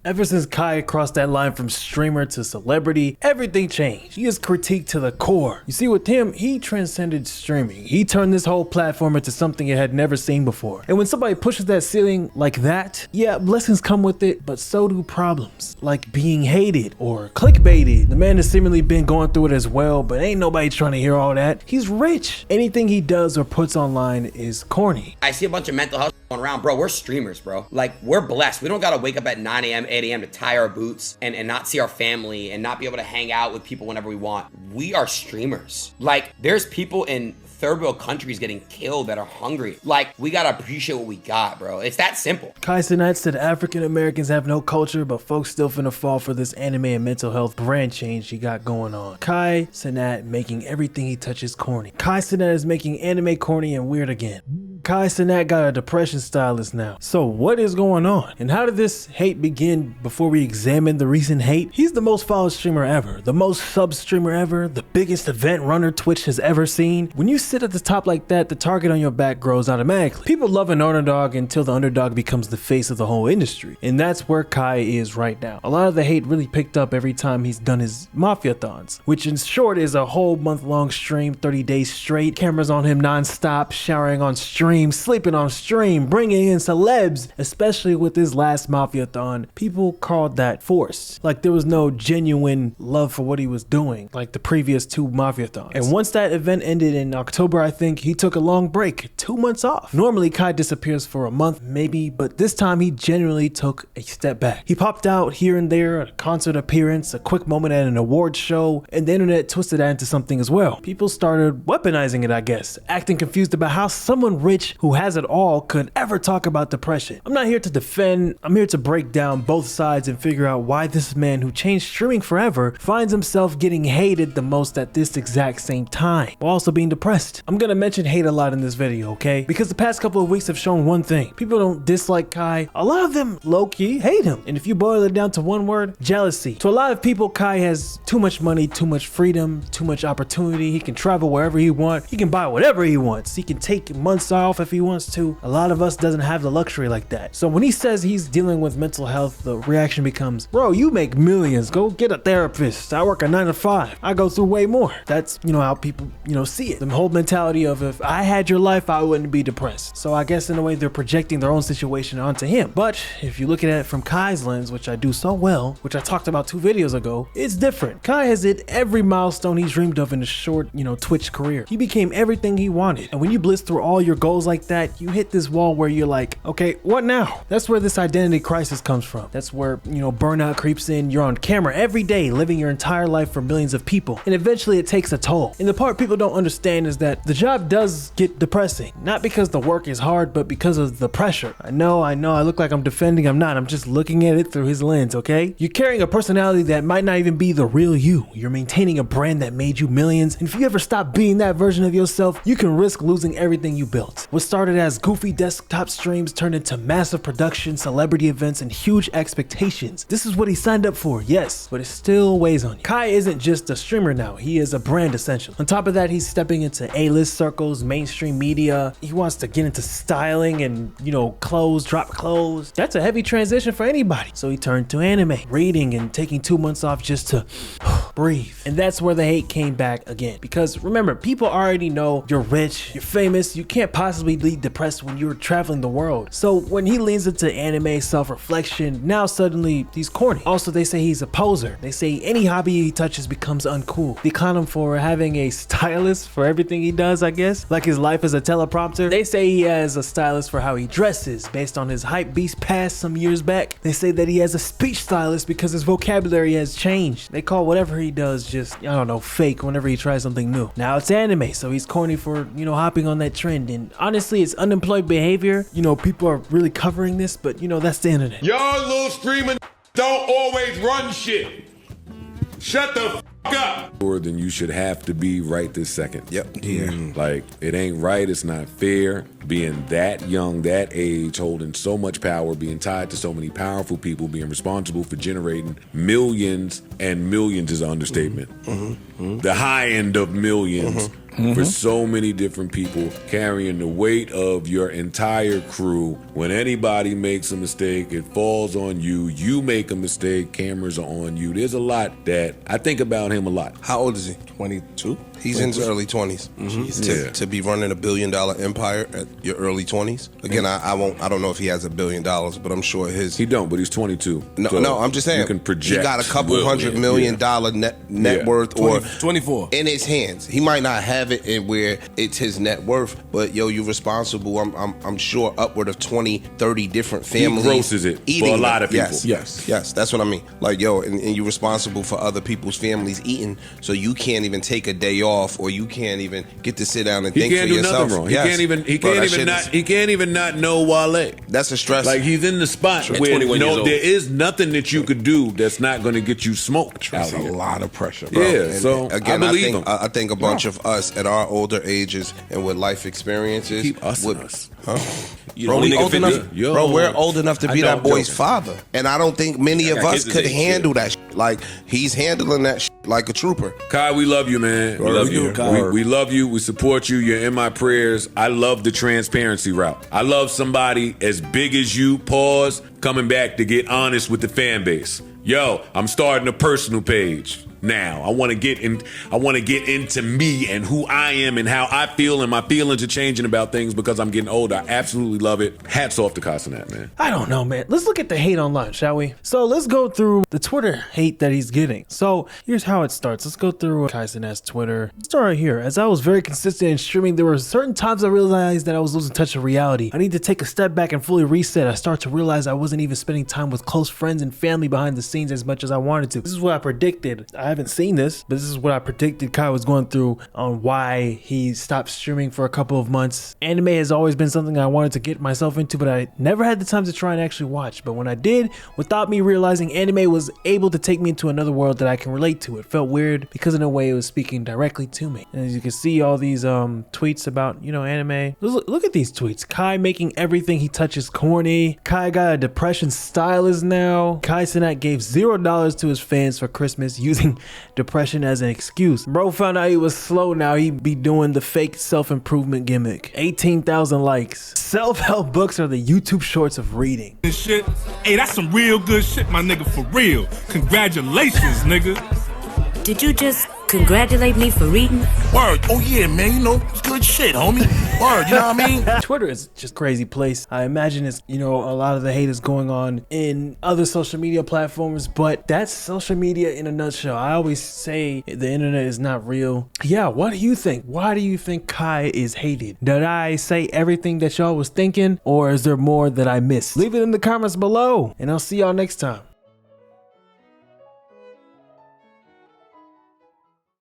Ever since Kai crossed that line from streamer to celebrity, everything changed. He is critiqued to the core. You see, with him, he transcended streaming. He turned this whole platform into something it had never seen before. And when somebody pushes that ceiling like that, yeah, blessings come with it, but so do problems, like being hated or clickbaited. The man has seemingly been going through it as well, but ain't nobody trying to hear all that. He's rich. Anything he does or puts online is corny. I see a bunch of mental health going around. Bro, we're streamers, bro. Like, we're blessed. We don't gotta wake up at 9 a.m., 8 a.m. to tie our boots and not see our family and not be able to hang out with people whenever we want. We are streamers. Like, there's people in third world countries getting killed that are hungry. Like, we gotta appreciate what we got, bro. It's that simple. Kai Cenat said African Americans have no culture, but folks still finna fall for this anime and mental health brand change he got going on. Kai Cenat making everything he touches corny. Kai Cenat is making anime corny and weird again. Kai Cenat got a depression stylist now. So what is going on? And how did this hate begin before we examine the recent hate? He's the most followed streamer ever, the most sub streamer ever, the biggest event runner Twitch has ever seen. When you sit at the top like that, the target on your back grows automatically. People love an underdog until the underdog becomes the face of the whole industry. And that's where Kai is right now. A lot of the hate really picked up every time he's done his Mafia-thons, which in short is a whole month-long stream, 30 days straight, cameras on him non-stop, showering on stream, sleeping on stream, bringing in celebs. Especially with his last Mafia-thon, people called that forced. Like there was no genuine love for what he was doing like the previous two Mafia-thons. And once that event ended in October, I think, he took a long break, 2 months off. Normally Kai disappears for a month maybe, but this time he genuinely took a step back. He popped out here and there, a concert appearance, a quick moment at an award show, and the internet twisted that into something as well. People started weaponizing it, I guess, acting confused about how someone rich who has it all could ever talk about depression. I'm not here to defend, I'm here to break down both sides and figure out why this man who changed streaming forever finds himself getting hated the most at this exact same time, while also being depressed. I'm gonna mention hate a lot in this video, okay? Because the past couple of weeks have shown one thing. People don't dislike Kai. A lot of them low-key hate him. And if you boil it down to one word, jealousy. To a lot of people, Kai has too much money, too much freedom, too much opportunity. He can travel wherever he wants. He can buy whatever he wants. He can take months off if he wants to. A lot of us doesn't have the luxury like that. So when he says he's dealing with mental health, the reaction becomes, bro, you make millions. Go get a therapist. I work a 9 to 5. I go through way more. That's, how people, see it. The whole mentality of if I had your life, I wouldn't be depressed. So I guess in a way they're projecting their own situation onto him. But if you look at it from Kai's lens, which I do so well, which I talked about 2 videos ago, it's different. Kai has hit every milestone he's dreamed of in his short, Twitch career. He became everything he wanted. And when you blitz through all your goals like that, you hit this wall where you're like, okay, what now? That's where this identity crisis comes from. That's where, burnout creeps in. You're on camera every day, living your entire life for millions of people. And eventually it takes a toll. And the part people don't understand is that the job does get depressing. Not because the work is hard, but because of the pressure. I know, I look like I'm defending, I'm not. I'm just looking at it through his lens, okay? You're carrying a personality that might not even be the real you. You're maintaining a brand that made you millions. And if you ever stop being that version of yourself, you can risk losing everything you built. What started as goofy desktop streams turned into massive production, celebrity events, and huge expectations. This is what he signed up for, yes, but it still weighs on you. Kai isn't just a streamer now. He is a brand essentially. On top of that, he's stepping into A-list circles, mainstream media. He wants to get into styling and, clothes, drop clothes. That's a heavy transition for anybody. So he turned to anime, reading, and taking 2 months off just to breathe. And that's where the hate came back again. Because remember, people already know you're rich, you're famous, you can't possibly be depressed when you're traveling the world. So when he leans into anime self-reflection, now suddenly he's corny. Also, they say he's a poser. They say any hobby he touches becomes uncool. They clown him for having a stylist for everything he does, I guess. Like his life as a teleprompter. They say he has a stylist for how he dresses based on his hype beast past some years back. They say that he has a speech stylist because his vocabulary has changed. They call whatever he does just, fake whenever he tries something new. Now it's anime, so he's corny for, hopping on that trend. And honestly, it's unemployed behavior. People are really covering this, but that's the internet. Y'all little streaming don't always run shit. Shut the f up. More than you should have to be right this second. Yep. Yeah. Like, it ain't right, it's not fair. Being that young, that age, holding so much power, being tied to so many powerful people, being responsible for generating millions, and millions is an understatement. The high end of millions. for so many different people, carrying the weight of your entire crew. When anybody makes a mistake, it falls on you. You make a mistake, cameras are on you. There's a lot that I think about him a lot. How old is he? 22? He's in his early 20s. To be running $1 billion empire at your early 20s. Again, I don't know if he has $1 billion, but I'm sure his. He don't, but he's 22. No, I'm just saying. You can project. He got a couple $100 million net worth or 24 in his hands. He might not have it in where it's his net worth, but yo, you're responsible. I'm sure upward of 20, 30 different families. He grosses it for a lot of people. Yes, that's what I mean. Like yo, and you're responsible for other people's families eating, so you can't even take a day off, or you can't even get to sit down and think for yourself. He can't do nothing wrong. Yes. He can't even not know Wale. That's a stress. Like he's in the spot where there is nothing that you could do that's not going to get you smoked. That's a lot of pressure, bro. Yeah, and so again, I believe him. I think a bunch of us at our older ages and with life experiences. Keep us would, in us. Bro, we're old enough to be that boy's father. And I don't think many of us could handle that shit. Like, he's handling that shit like a trooper. Kai, we love you, man. We love you, Kai. We love you. We support you. You're in my prayers. I love the transparency route. I love somebody as big as you, pause, coming back to get honest with the fan base. Yo, I'm starting a personal page now. I want to get into me and who I am and how I feel, and my feelings are changing about things because I'm getting older. I absolutely love it. Hats off to Kai Cenat, man. I don't know, man. Let's look at the hate online, shall we? So let's go through the Twitter hate that he's getting. So here's how it starts. Let's go through Kai Cenat's Twitter. Let's start right here. As I was very consistent in streaming, there were certain times I realized that I was losing touch of reality. I need to take a step back and fully reset. I start to realize I wasn't even spending time with close friends and family behind the scenes as much as I wanted to. This is what I predicted. I haven't seen this, but this is what I predicted Kai was going through on why he stopped streaming for a couple of months. Anime has always been something I wanted to get myself into, but I never had the time to try and actually watch. But when I did, without me realizing, anime was able to take me into another world that I can relate to. It felt weird because in a way it was speaking directly to me. And as you can see, all these tweets about, anime. Look at these tweets. Kai making everything he touches corny. Kai got a depression stylist now. Kai Cenat gave $0 to his fans for Christmas using depression as an excuse. Bro found out he was slow now. He be doing the fake self-improvement gimmick. 18,000 likes. Self-help books are the YouTube shorts of reading. Shit. Hey, that's some real good shit, my nigga, for real. Congratulations, nigga. Did you just congratulate me for reading? Word. Oh yeah, man, it's good shit, homie. Word, you know what I mean? Twitter is just a crazy place. I imagine it's, a lot of the hate is going on in other social media platforms, but that's social media in a nutshell. I always say the internet is not real. Yeah, what do you think? Why do you think Kai is hated? Did I say everything that y'all was thinking, or is there more that I missed? Leave it in the comments below, and I'll see y'all next time.